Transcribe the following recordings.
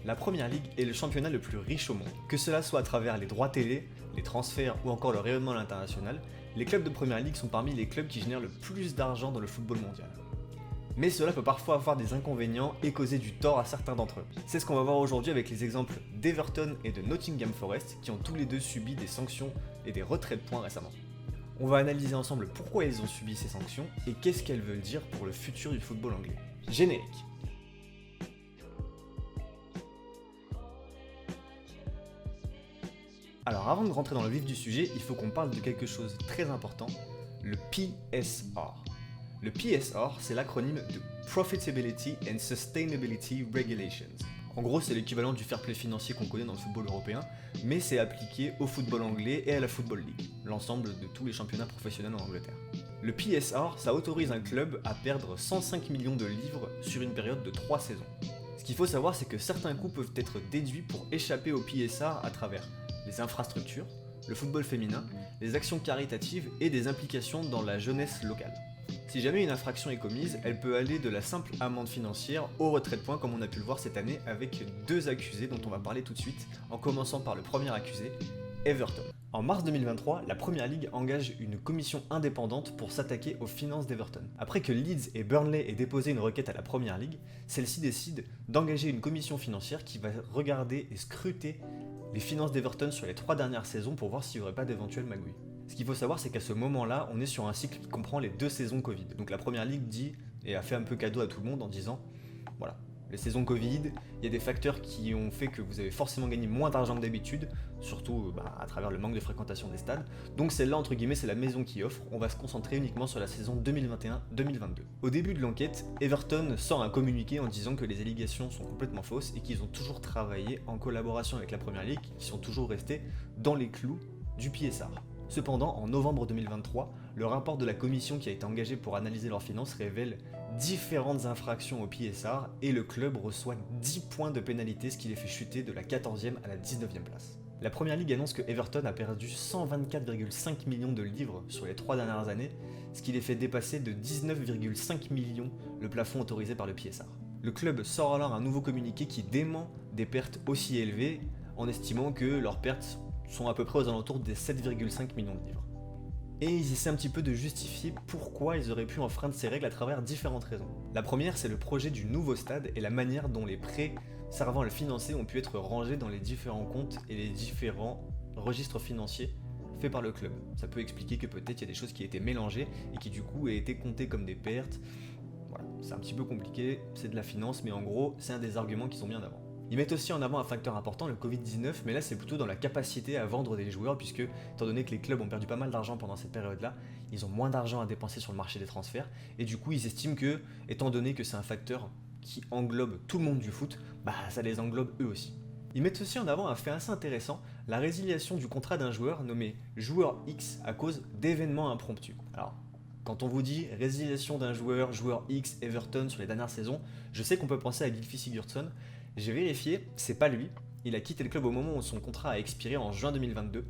La Première Ligue est le championnat le plus riche au monde. Que cela soit à travers les droits télé, les transferts ou encore le rayonnement à l'international, les clubs de Première Ligue sont parmi les clubs qui génèrent le plus d'argent dans le football mondial. Mais cela peut parfois avoir des inconvénients et causer du tort à certains d'entre eux. C'est ce qu'on va voir aujourd'hui avec les exemples d'Everton et de Nottingham Forest qui ont tous les deux subi des sanctions et des retraits de points récemment. On va analyser ensemble pourquoi ils ont subi ces sanctions et qu'est-ce qu'elles veulent dire pour le futur du football anglais. Générique. Alors avant de rentrer dans le vif du sujet, il faut qu'on parle de quelque chose de très important, le PSR. Le PSR, c'est l'acronyme de Profitability and Sustainability Regulations. En gros, c'est l'équivalent du fair play financier qu'on connaît dans le football européen, mais c'est appliqué au football anglais et à la Football League, l'ensemble de tous les championnats professionnels en Angleterre. Le PSR, ça autorise un club à perdre 105 millions de livres sur une période de 3 saisons. Ce qu'il faut savoir, c'est que certains coûts peuvent être déduits pour échapper au PSR à travers les infrastructures, le football féminin, les actions caritatives et des implications dans la jeunesse locale. Si jamais une infraction est commise, elle peut aller de la simple amende financière au retrait de points comme on a pu le voir cette année avec 2 accusés dont on va parler tout de suite, en commençant par le premier accusé, Everton. En mars 2023, la Première Ligue engage une commission indépendante pour s'attaquer aux finances d'Everton. Après que Leeds et Burnley aient déposé une requête à la Première Ligue, celle-ci décide d'engager une commission financière qui va regarder et scruter les finances d'Everton sur les 3 dernières saisons pour voir s'il n'y aurait pas d'éventuelles magouilles. Ce qu'il faut savoir, c'est qu'à ce moment-là, on est sur un cycle qui comprend les 2 saisons Covid. Donc la Première Ligue dit, et a fait un peu cadeau à tout le monde en disant, voilà, les saisons Covid, il y a des facteurs qui ont fait que vous avez forcément gagné moins d'argent que d'habitude, surtout à travers le manque de fréquentation des stades. Donc celle-là, entre guillemets, c'est la maison qui offre, on va se concentrer uniquement sur la saison 2021-2022. Au début de l'enquête, Everton sort un communiqué en disant que les allégations sont complètement fausses et qu'ils ont toujours travaillé en collaboration avec la Première Ligue, qui sont toujours restés dans les clous du PSR. Cependant, en novembre 2023, le rapport de la commission qui a été engagée pour analyser leurs finances révèle différentes infractions au PSR et le club reçoit 10 points de pénalité, ce qui les fait chuter de la 14e à la 19e place. La Première Ligue annonce que Everton a perdu 124,5 millions de livres sur les 3 dernières années, ce qui les fait dépasser de 19,5 millions le plafond autorisé par le PSR. Le club sort alors un nouveau communiqué qui dément des pertes aussi élevées en estimant que leurs pertes sont à peu près aux alentours des 7,5 millions de livres. Et ils essaient un petit peu de justifier pourquoi ils auraient pu enfreindre ces règles à travers différentes raisons. La première, c'est le projet du nouveau stade et la manière dont les prêts servant à le financer ont pu être rangés dans les différents comptes et les différents registres financiers faits par le club. Ça peut expliquer que peut-être il y a des choses qui étaient mélangées et qui du coup aient été comptées comme des pertes. Voilà, c'est un petit peu compliqué, c'est de la finance, mais en gros, c'est un des arguments qui sont mis en avant. Ils mettent aussi en avant un facteur important, le Covid-19, mais là c'est plutôt dans la capacité à vendre des joueurs, puisque étant donné que les clubs ont perdu pas mal d'argent pendant cette période-là, ils ont moins d'argent à dépenser sur le marché des transferts, et du coup ils estiment que, étant donné que c'est un facteur qui englobe tout le monde du foot, ça les englobe eux aussi. Ils mettent aussi en avant un fait assez intéressant, la résiliation du contrat d'un joueur nommé joueur X à cause d'événements impromptus. Alors, quand on vous dit résiliation d'un joueur X, Everton sur les dernières saisons, je sais qu'on peut penser à Gylfi Sigurdsson. J'ai vérifié, c'est pas lui. Il a quitté le club au moment où son contrat a expiré en juin 2022.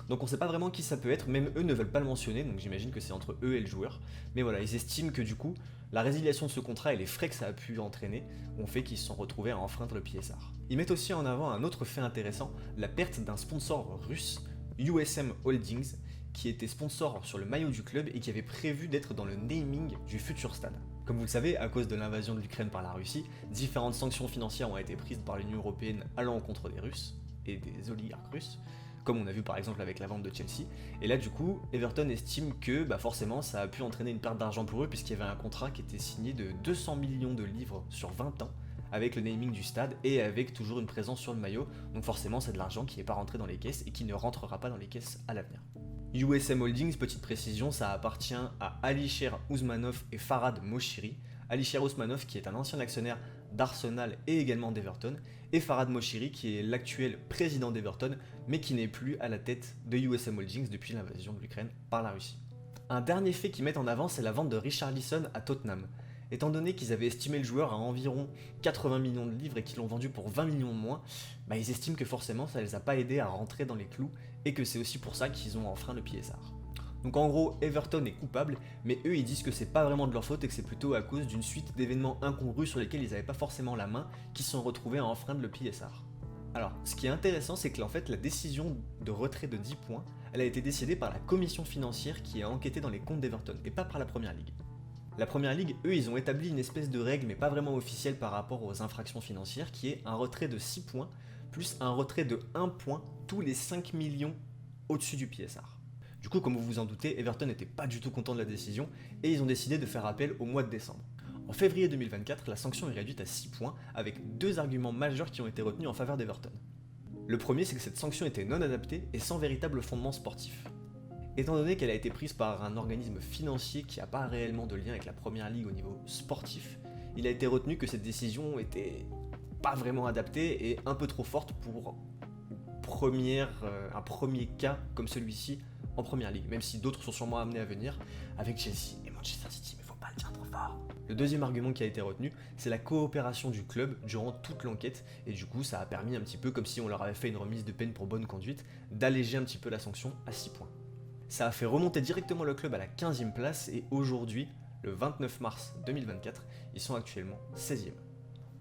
Donc on sait pas vraiment qui ça peut être, même eux ne veulent pas le mentionner, donc j'imagine que c'est entre eux et le joueur. Mais voilà, ils estiment que du coup, la résiliation de ce contrat et les frais que ça a pu entraîner ont fait qu'ils se sont retrouvés à enfreindre le PSR. Ils mettent aussi en avant un autre fait intéressant, la perte d'un sponsor russe, USM Holdings, qui était sponsor sur le maillot du club et qui avait prévu d'être dans le naming du futur stade. Comme vous le savez, à cause de l'invasion de l'Ukraine par la Russie, différentes sanctions financières ont été prises par l'Union Européenne à l'encontre des Russes et des oligarques russes, comme on a vu par exemple avec la vente de Chelsea. Et là du coup, Everton estime que forcément ça a pu entraîner une perte d'argent pour eux puisqu'il y avait un contrat qui était signé de 200 millions de livres sur 20 ans avec le naming du stade et avec toujours une présence sur le maillot. Donc forcément c'est de l'argent qui n'est pas rentré dans les caisses et qui ne rentrera pas dans les caisses à l'avenir. USM Holdings, petite précision, ça appartient à Alisher Usmanov et Farhad Moshiri. Alisher Usmanov qui est un ancien actionnaire d'Arsenal et également d'Everton, et Farhad Moshiri qui est l'actuel président d'Everton, mais qui n'est plus à la tête de USM Holdings depuis l'invasion de l'Ukraine par la Russie. Un dernier fait qu'ils mettent en avant, c'est la vente de Richarlison à Tottenham. Étant donné qu'ils avaient estimé le joueur à environ 80 millions de livres et qu'ils l'ont vendu pour 20 millions de moins, ils estiment que forcément ça les a pas aidés à rentrer dans les clous et que c'est aussi pour ça qu'ils ont enfreint le PSR. Donc en gros, Everton est coupable, mais eux ils disent que c'est pas vraiment de leur faute et que c'est plutôt à cause d'une suite d'événements incongrus sur lesquels ils n'avaient pas forcément la main qui se sont retrouvés à enfreindre le PSR. Alors, ce qui est intéressant, c'est que en fait, la décision de retrait de 10 points, elle a été décidée par la commission financière qui a enquêté dans les comptes d'Everton, et pas par la Première Ligue. La Première Ligue, eux, ils ont établi une espèce de règle, mais pas vraiment officielle par rapport aux infractions financières, qui est un retrait de 6 points, plus un retrait de 1 point tous les 5 millions au-dessus du PSR. Du coup, comme vous vous en doutez, Everton n'était pas du tout content de la décision, et ils ont décidé de faire appel au mois de décembre. En février 2024, la sanction est réduite à 6 points, avec 2 arguments majeurs qui ont été retenus en faveur d'Everton. Le premier, c'est que cette sanction était non adaptée et sans véritable fondement sportif. Étant donné qu'elle a été prise par un organisme financier qui n'a pas réellement de lien avec la Première Ligue au niveau sportif, il a été retenu que cette décision était pas vraiment adaptée et un peu trop forte pour un premier cas comme celui-ci en Première Ligue, même si d'autres sont sûrement amenés à venir avec Chelsea et Manchester City, mais faut pas le dire trop fort. Le deuxième argument qui a été retenu, c'est la coopération du club durant toute l'enquête, et du coup ça a permis un petit peu, comme si on leur avait fait une remise de peine pour bonne conduite, d'alléger un petit peu la sanction à 6 points. Ça a fait remonter directement le club à la 15e place, et aujourd'hui, le 29 mars 2024, ils sont actuellement 16e.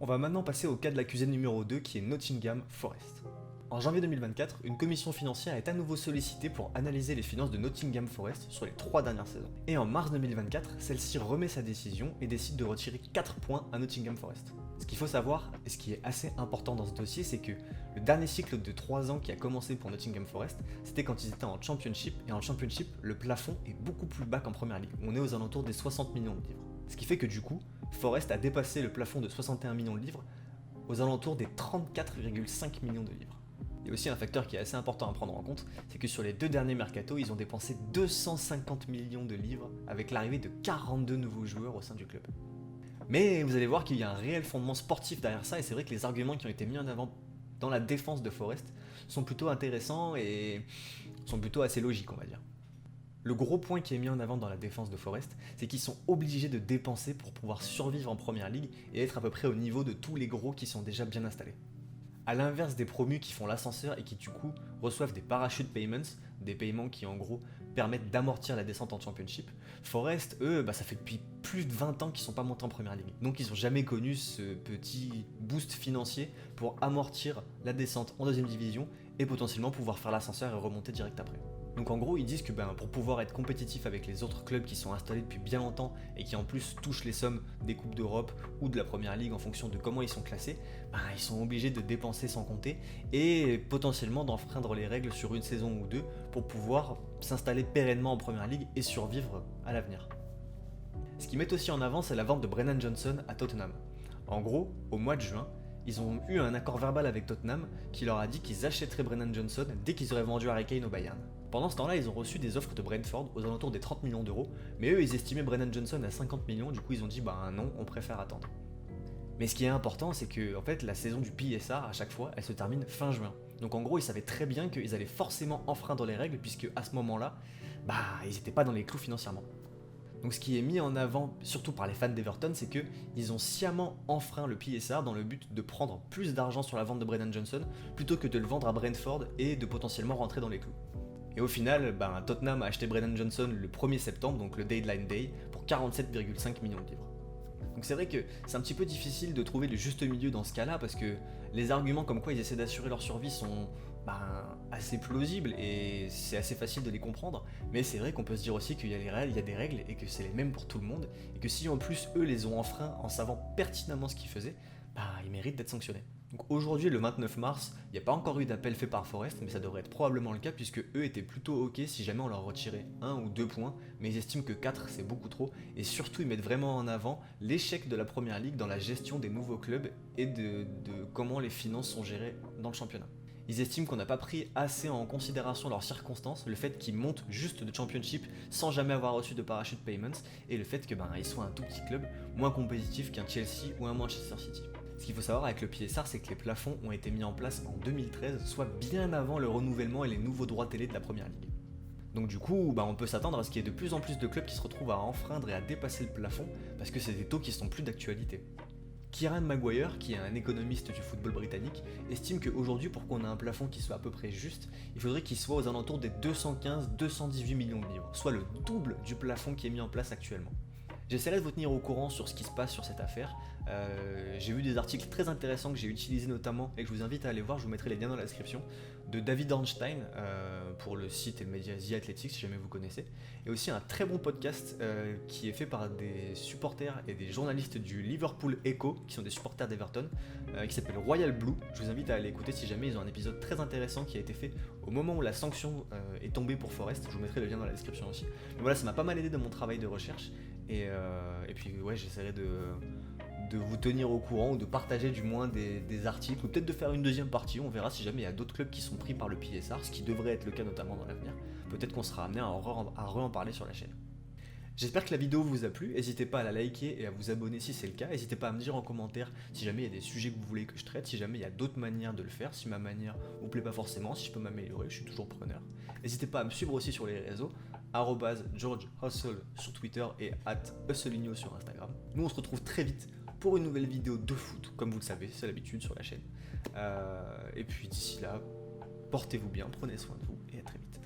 On va maintenant passer au cas de l'accusé numéro 2 qui est Nottingham Forest. En janvier 2024, une commission financière est à nouveau sollicitée pour analyser les finances de Nottingham Forest sur les 3 dernières saisons. Et en mars 2024, celle-ci remet sa décision et décide de retirer 4 points à Nottingham Forest. Ce qu'il faut savoir, et ce qui est assez important dans ce dossier, c'est que le dernier cycle de 3 ans qui a commencé pour Nottingham Forest, c'était quand ils étaient en Championship, et en Championship, le plafond est beaucoup plus bas qu'en Première Ligue. On est aux alentours des 60 millions de livres. Ce qui fait que du coup, Forest a dépassé le plafond de 61 millions de livres aux alentours des 34,5 millions de livres. Il y a aussi un facteur qui est assez important à prendre en compte, c'est que sur les 2 derniers mercatos, ils ont dépensé 250 millions de livres avec l'arrivée de 42 nouveaux joueurs au sein du club. Mais vous allez voir qu'il y a un réel fondement sportif derrière ça, et c'est vrai que les arguments qui ont été mis en avant dans la défense de Forest sont plutôt intéressants et sont plutôt assez logiques, on va dire. Le gros point qui est mis en avant dans la défense de Forest, c'est qu'ils sont obligés de dépenser pour pouvoir survivre en Première Ligue et être à peu près au niveau de tous les gros qui sont déjà bien installés. A l'inverse des promus qui font l'ascenseur et qui du coup reçoivent des parachute payments, des paiements qui en gros permettent d'amortir la descente en Championship, Forest, eux, ça fait depuis plus de 20 ans qu'ils sont pas montés en Première Ligue. Donc ils n'ont jamais connu ce petit boost financier pour amortir la descente en 2ème division et potentiellement pouvoir faire l'ascenseur et remonter direct après. Donc en gros, ils disent que pour pouvoir être compétitif avec les autres clubs qui sont installés depuis bien longtemps et qui en plus touchent les sommes des Coupes d'Europe ou de la Première Ligue en fonction de comment ils sont classés, ils sont obligés de dépenser sans compter et potentiellement d'enfreindre les règles sur une saison ou 2 pour pouvoir s'installer pérennement en Première Ligue et survivre à l'avenir. Ce qu'ils mettent aussi en avant, c'est la vente de Brennan Johnson à Tottenham. En gros, au mois de juin, ils ont eu un accord verbal avec Tottenham qui leur a dit qu'ils achèteraient Brennan Johnson dès qu'ils auraient vendu Harry Kane au Bayern. Pendant ce temps-là, ils ont reçu des offres de Brentford aux alentours des 30 millions d'euros, mais eux, ils estimaient Brennan Johnson à 50 millions, du coup ils ont dit non, on préfère attendre. Mais ce qui est important, c'est que en fait, la saison du PSR, à chaque fois, elle se termine fin juin. Donc en gros, ils savaient très bien qu'ils allaient forcément enfreindre les règles, puisque à ce moment-là, ils n'étaient pas dans les clous financièrement. Donc ce qui est mis en avant, surtout par les fans d'Everton, c'est qu'ils ont sciemment enfreint le PSR dans le but de prendre plus d'argent sur la vente de Brennan Johnson, plutôt que de le vendre à Brentford et de potentiellement rentrer dans les clous. Et au final, Tottenham a acheté Brennan Johnson le 1er septembre, donc le deadline day, pour 47,5 millions de livres. Donc c'est vrai que c'est un petit peu difficile de trouver le juste milieu dans ce cas-là, parce que les arguments comme quoi ils essaient d'assurer leur survie sont assez plausibles et c'est assez facile de les comprendre, mais c'est vrai qu'on peut se dire aussi qu'il y a des règles et que c'est les mêmes pour tout le monde, et que si en plus eux les ont enfreints en savant pertinemment ce qu'ils faisaient, ils méritent d'être sanctionnés. Donc aujourd'hui, le 29 mars, il n'y a pas encore eu d'appel fait par Forest, mais ça devrait être probablement le cas puisque eux étaient plutôt ok si jamais on leur retirait 1 ou 2 points, mais ils estiment que 4 c'est beaucoup trop, et surtout ils mettent vraiment en avant l'échec de la Première Ligue dans la gestion des nouveaux clubs et de comment les finances sont gérées dans le championnat. Ils estiment qu'on n'a pas pris assez en considération leurs circonstances, le fait qu'ils montent juste de Championship sans jamais avoir reçu de parachute payments, et le fait que ils soient un tout petit club moins compétitif qu'un Chelsea ou un Manchester City. Ce qu'il faut savoir avec le PSR, c'est que les plafonds ont été mis en place en 2013, soit bien avant le renouvellement et les nouveaux droits télé de la Première Ligue. Donc du coup, on peut s'attendre à ce qu'il y ait de plus en plus de clubs qui se retrouvent à enfreindre et à dépasser le plafond, parce que c'est des taux qui sont plus d'actualité. Kieran Maguire, qui est un économiste du football britannique, estime qu'aujourd'hui, pour qu'on ait un plafond qui soit à peu près juste, il faudrait qu'il soit aux alentours des 215-218 millions de livres, soit le double du plafond qui est mis en place actuellement. J'essaierai de vous tenir au courant sur ce qui se passe sur cette affaire. J'ai vu des articles très intéressants que j'ai utilisés notamment et que je vous invite à aller voir, je vous mettrai les liens dans la description, de David Ornstein pour le site et le média The Athletic si jamais vous connaissez, et aussi un très bon podcast qui est fait par des supporters et des journalistes du Liverpool Echo qui sont des supporters d'Everton qui s'appelle Royal Blue. Je vous invite à aller écouter si jamais, ils ont un épisode très intéressant qui a été fait au moment où la sanction est tombée pour Forest. Je vous mettrai le lien dans la description aussi. Mais voilà, ça m'a pas mal aidé dans mon travail de recherche et puis ouais, j'essaierai de vous tenir au courant ou de partager du moins des articles ou peut-être de faire une deuxième partie. On verra si jamais il y a d'autres clubs qui sont pris par le PSR, ce qui devrait être le cas notamment dans l'avenir. Peut-être qu'on sera amené à en parler sur la chaîne. J'espère que la vidéo vous a plu, n'hésitez pas à la liker et à vous abonner si c'est le cas, n'hésitez pas à me dire en commentaire si jamais il y a des sujets que vous voulez que je traite, si jamais il y a d'autres manières de le faire, si ma manière vous plaît pas forcément, si je peux m'améliorer, je suis toujours preneur. N'hésitez pas à me suivre aussi sur les réseaux, @GeorgeHustle sur Twitter et @Hustleigno sur Instagram. Nous on se retrouve très vite pour une nouvelle vidéo de foot, comme vous le savez, c'est l'habitude sur la chaîne. Et puis d'ici là, portez-vous bien, prenez soin de vous et à très vite.